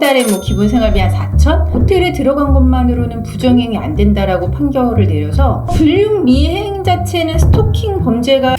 달에 뭐 기본 생활비 한 4천? 호텔에 들어간 것만으로는 부정행위 안 된다라고 판결을 내려서 불륜 미행 자체는 스토킹 범죄가.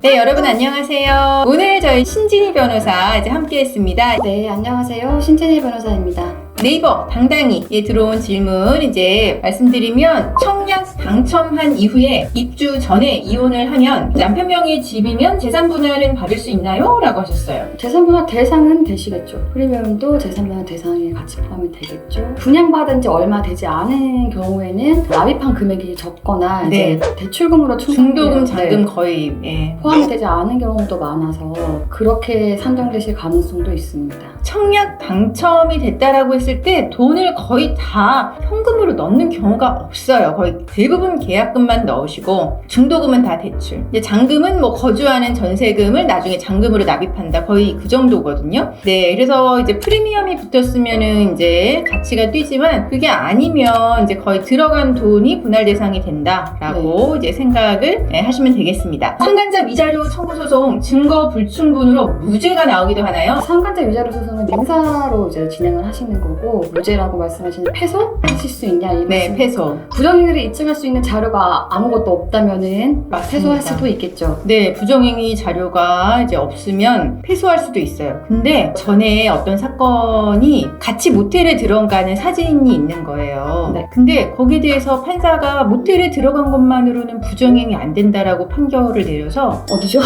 네, 여러분 안녕하세요. 오늘 저희 신진희 변호사 이제 함께 했습니다. 네, 안녕하세요. 신진희 변호사입니다. 네이버 당당히에 들어온 질문 이제 말씀드리면, 청약 당첨한 이후에 입주 전에 이혼을 하면 남편 명의 집이면 재산 분할은 받을 수 있나요? 라고 하셨어요. 재산 분할 대상은 되시겠죠. 프리미엄도 재산 분할 대상에 같이 포함이 되겠죠. 분양받은 지 얼마 되지 않은 경우에는 납입한 금액이 적거나 이제 대출금으로 중도금, 잔금 거의 포함이 되지 않은 경우도 많아서 그렇게 산정되실 가능성도 있습니다. 청약 당첨이 됐다라고 했을 때 돈을 거의 다 현금으로 넣는 경우가 없어요. 거의 대부분 계약금만 넣으시고 중도금은 다 대출. 이제 잔금은 뭐 거주하는 전세금을 나중에 잔금으로 납입한다. 거의 그 정도거든요. 네, 그래서 이제 프리미엄이 붙었으면은 이제 가치가 뛰지만 그게 아니면 이제 거의 들어간 돈이 분할 대상이 된다라고 이제 생각을 하시면 되겠습니다. 상간자 위자료 청구 소송 증거 불충분으로 무죄가 나오기도 하나요? 상간자 위자료 소송은 민사로 이제 진행을 하시는 거고, 무죄라고 말씀하시는 패소 하실 수 있냐? 네, 패소. 부정행위를 입증할 수 있는 자료가 아무것도 없다면은 패소할 수도 있겠죠. 네, 부정행위 자료가 이제 없으면 패소할 수도 있어요. 근데 전에 어떤 사건이 같이 모텔에 들어가는 사진이 있는 거예요. 네. 근데 거기에 대해서 판사가 모텔에 들어간 것만으로는 부정행위 안 된다라고 판결을 내려서. 어디죠?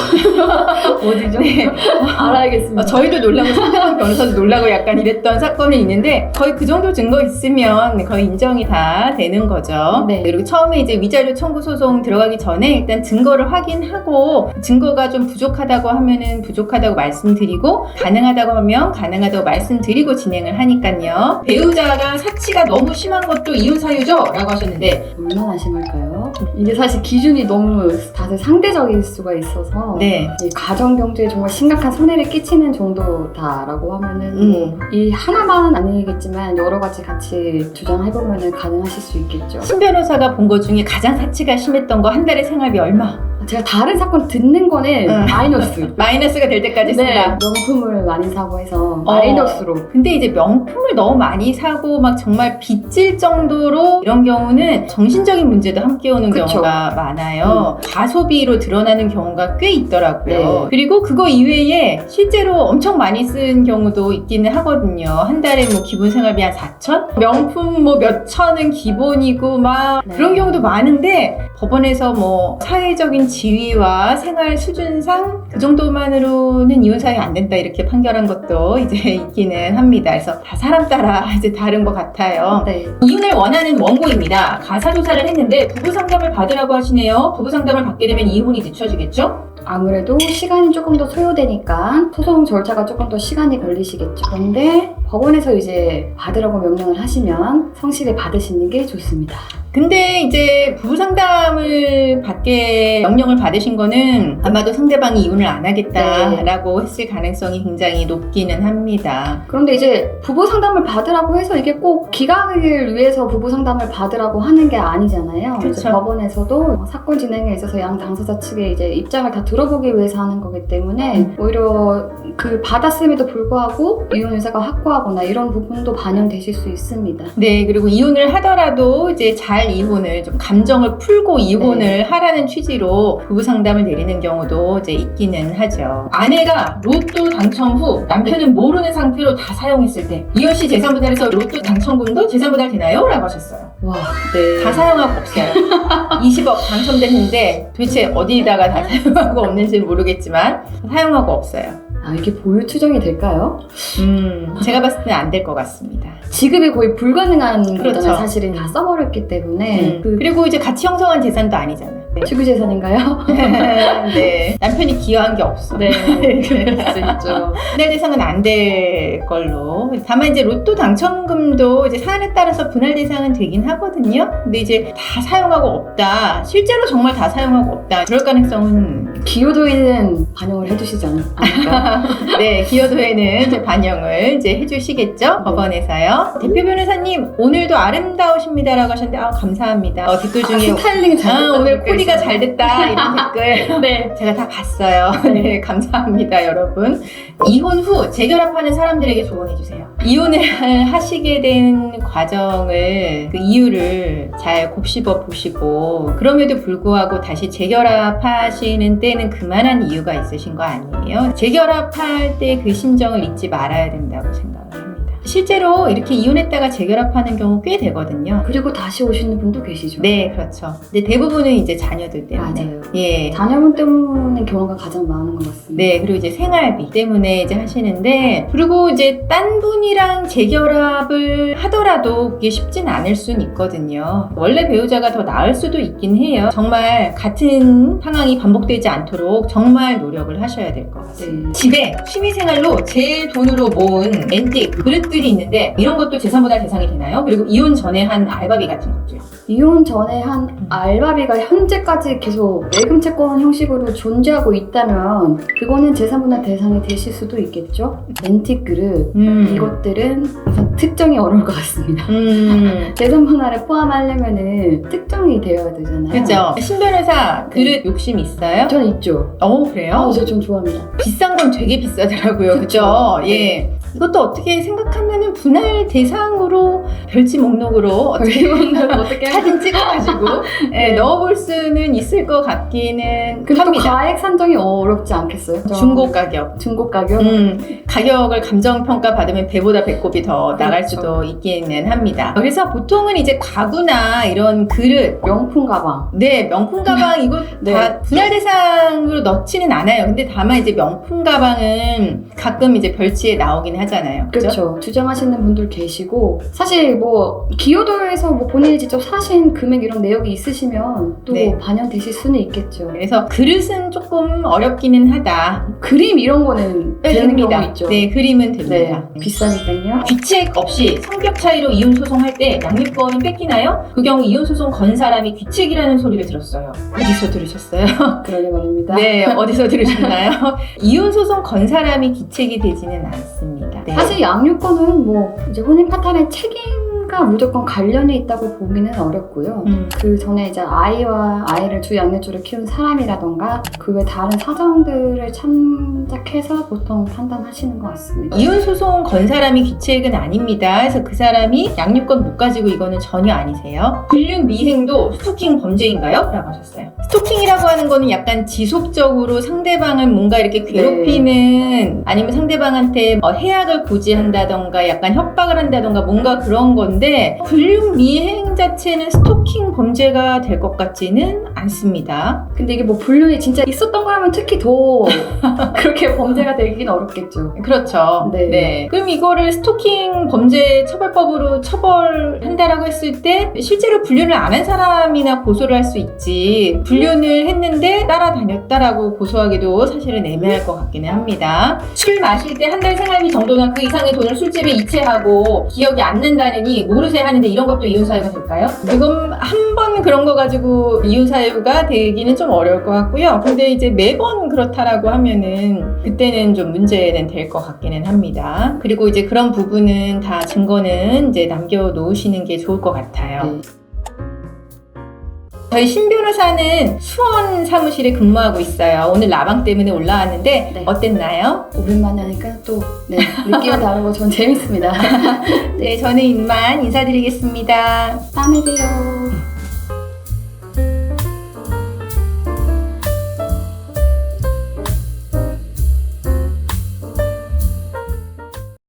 어디죠? 네. 알아야겠습니다. 저희도 놀라고 상대방 변호사도 놀라고 약간 이랬던 사건이 있는데, 거의 그 정도 증거 있으면 거의 인정이 다 되는 거죠. 네. 그리고 처음에 이제 위자료 청구 소송 들어가기 전에 일단 증거를 확인하고, 증거가 좀 부족하다고 하면은 부족하다고 말씀드리고, 가능하다고 하면 가능하다고 말씀드리고 진행을 하니까요. 배우자가 사치가 너무 심한 것도 이혼 사유죠? 라고 하셨는데, 얼마나 심할까요? 이게 사실 기준이 너무 다들 상대적일 수가 있어서 네. 이 가정 경제에 정말 심각한 손해를 끼치는 정도다라고 하면은 이 하나만은 아니겠지만 여러 가지 같이 주장해보면은 가능하실 수 있겠죠. 신 변호사가 본 것 중에 가장 사치가 심했던 거 한 달에 생활비 얼마? 제가 다른 사건 듣는 거는 마이너스. 마이너스가 될 때까지 쓴다. 명품을 많이 사고 해서 마이너스로. 근데 이제 명품을 너무 많이 사고 막 정말 빚질 정도로 이런 경우는 정신적인 문제도 함께 오는 경우가 많아요. 과소비로 드러나는 경우가 꽤 있더라고요. 네. 그리고 그거 이외에 실제로 엄청 많이 쓴 경우도 있기는 하거든요. 한 달에 뭐 기본 생활비 한 4천? 명품 뭐 몇 천은 기본이고 막 그런 경우도 많은데, 법원에서 뭐 사회적인 지위와 생활 수준상 그 정도만으로는 이혼 사유 안 된다 이렇게 판결한 것도 이제 있기는 합니다. 그래서 다 사람 따라 이제 다른 것 같아요. 네. 이혼을 원하는 원고입니다. 가사 조사를 했는데 부부 상담을 받으라고 하시네요. 부부 상담을 받게 되면 이혼이 늦춰지겠죠? 아무래도 시간이 조금 더 소요되니까 소송 절차가 조금 더 시간이 걸리시겠죠. 그런데 법원에서 이제 받으라고 명령을 하시면 성실히 받으시는 게 좋습니다. 근데 이제 부부 상담을 받게 명령을 받으신 거는 아마도 상대방이 이혼을 안 하겠다라고 했을 가능성이 굉장히 높기는 합니다. 그런데 이제 부부 상담을 받으라고 해서 이게 꼭 기각을 위해서 부부 상담을 받으라고 하는 게 아니잖아요. 그렇죠. 이제 법원에서도 사건 진행에 있어서 양 당사자 측의 이제 입장을 다 들어보기 위해서 하는 거기 때문에 오히려 그 받았음에도 불구하고 이혼 의사가 확고하거나 이런 부분도 반영되실 수 있습니다. 네, 그리고 이혼을 하더라도 이제 잘 이혼을 좀 감정을 풀고 이혼을 하라는 취지로 부부 상담을 내리는 경우도 이제 있기는 하죠. 아내가 로또 당첨 후 남편은 모르는 상태로 다 사용했을 때 이혼 시 재산 분할에서 로또 당첨금도 재산 분할 되나요? 라고 하셨어요. 와, 네. 다 사용하고 없어요. 20억 당첨됐는데 도대체 어디다가 다 사용하고 없는지는 모르겠지만 사용하고 없어요. 아, 이게 보유 추정이 될까요? 제가 봤을 때는 안 될 것 같습니다. 지급이 거의 불가능한 그렇죠. 거잖아요. 사실은 다 써버렸기 때문에. 그리고 이제 같이 형성한 재산도 아니잖아요. 주기재산인가요? 네. 남편이 기여한 게 없어. 네, 그럴 수 있죠. 분할 대상은 안 될 걸로. 다만 이제 로또 당첨금도 이제 사안에 따라서 분할 대상은 되긴 하거든요. 근데 이제 다 사용하고 없다. 실제로 정말 다 사용하고 없다. 그럴 가능성은 기여도에는 반영을 해주시지 않을까? 네, 기여도에는 이제 반영을 이제 해주시겠죠? 법원에서요. 대표 변호사님, 오늘도 아름다우십니다라고 하셨는데, 감사합니다. 댓글 중에. 스타일링이 잘 됐다. 오늘 코디가 잘 됐다. 이런 댓글. 네. 제가 다 봤어요. 네, 감사합니다, 여러분. 이혼 후 재결합하는 사람들에게 조언해주세요. 이혼을 하시게 된 과정을, 그 이유를 잘 곱씹어 보시고, 그럼에도 불구하고 다시 재결합하시는 때는 그만한 이유가 있으신 거 아니에요? 재결합할 때 그 심정을 잊지 말아야 된다고 생각을 합니다. 실제로 이렇게 이혼했다가 재결합하는 경우 꽤 되거든요. 그리고 다시 오시는 분도 계시죠? 네, 그렇죠. 근데 대부분은 이제 자녀들 때문에. 맞아요. 예. 자녀분 때문에 경우가 가장 많은 것 같습니다. 네, 그리고 이제 생활비 때문에 이제 하시는데, 그리고 이제 딴 분이랑 재결합을 하더라도 그게 쉽진 않을 수는 있거든요. 원래 배우자가 더 나을 수도 있긴 해요. 정말 같은 상황이 반복되지 않도록 정말 노력을 하셔야 될 것 같아요. 네. 집에 취미생활로 제일 돈으로 모은 앤틱 그릇들이 있는데, 이런 것도 재산분할 대상이 되나요? 그리고 이혼 전에 한 알바비 같은 것도요. 이혼 전에 한 알바비가 현재까지 계속 예금 채권 형식으로 존재하고 있다면 그거는 재산분할 대상이 되실 수도 있겠죠. 렌틱 그릇 이것들은 우선 특정이 어려울 것 같습니다. 재산분할에 포함하려면은 특정이 되어야 되잖아요. 그렇죠. 신 변호사 그릇 욕심 있어요? 저는 있죠. 그래요? 저 좀 좋아합니다. 비싼 건 되게 비싸더라고요. 그쵸. 그죠? 예. 이것도 어떻게 생각하면은 분할 대상으로 별지 목록으로 어떻게 사진 찍어가지고 예, 넣어볼 수는 있을 것 같기는 그리고 또 합니다. 가액 산정이 어렵지 않겠어요? 중고 가격. 중고 가격? 가격을 감정평가 받으면 배보다 배꼽이 더 나갈 그렇죠. 수도 있기는 합니다. 그래서 보통은 이제 가구나 이런 그릇, 명품 가방. 네, 명품 가방 이거 네. 다 분할 대상으로 넣지는 않아요. 근데 다만 이제 명품 가방은 가끔 이제 별지에 나오긴 하잖아요. 그렇죠. 주장하시는 분들 계시고 사실 뭐 기여도에서 뭐 본인이 직접 사신 금액 이런 내역이 있으시면 또 네. 반영되실 수는 있겠죠. 그래서 그릇은 조금 어렵기는 하다. 그림 이런 거는 되는 경우 있죠. 네, 그림은 됩니다. 네, 비싸니까요. 귀책 없이 성격 차이로 이혼 소송할 때 양육권은 뺏기나요? 그 경우 이혼 소송 건 사람이 귀책이라는 소리를 들었어요. 어디서 들으셨어요? 그러게 말입니다. 네, 어디서 들으셨나요? 이혼 소송 건 사람이 귀책이 되지는 않습니다. 네. 사실 양육권은 뭐 이제 혼인 파탄의 책임과 무조건 관련이 있다고 보기는 어렵고요. 그 전에 이제 아이와 아이를 주 양육주를 키운 사람이라던가 그 외 다른 사정들을 참작해서 보통 판단하시는 것 같습니다. 이혼 소송 건 사람이 귀책은 아닙니다. 그래서 그 사람이 양육권 못 가지고 이거는 전혀 아니세요. 불륜 미행도 스토킹 범죄인가요? 라고 하셨어요. 스토킹이라고 하는 거는 약간 지속적으로 상대방을 뭔가 이렇게 괴롭히는 아니면 상대방한테 해악을 고지한다던가 약간 협박을 한다던가 뭔가 그런 건데 불륜 미행 자체는 스토킹 범죄가 될 것 같지는 않습니다. 근데 이게 뭐 불륜이 진짜 있었던 거라면 특히 더 그렇게 범죄가 되긴 어렵겠죠. 그렇죠. 네. 네. 그럼 이거를 스토킹 범죄 처벌법으로 처벌한다라고 했을 때 실제로 불륜을 안 한 사람이나 고소를 할 수 있지 불륜을 했는데 따라다녔다라고 고소하기도 사실은 애매할 것 같기는 합니다. 술 마실 때 한 달 생활비 정도나 그 이상의 돈을 술집에 이체하고 기억이 안 난다느니 모르쇠 하는데 이런 것도 이혼 사유가 될까요? 이건 한 번 그런 거 가지고 이혼 사유가 되기는 좀 어려울 것 같고요. 근데 이제 매번 그렇다라고 하면은 그때는 좀 문제는 될 것 같기는 합니다. 그리고 이제 그런 부분은 다 증거는 이제 남겨놓으시는 게 좋을 것 같아요. 네. 저희 신 변호사는 수원 사무실에 근무하고 있어요. 오늘 라방 때문에 올라왔는데 네. 어땠나요? 오랜만에 하니까 또 느낌이 다르고 전 재밌습니다. 네, 저는 이만 인사드리겠습니다. 다음에 봬요.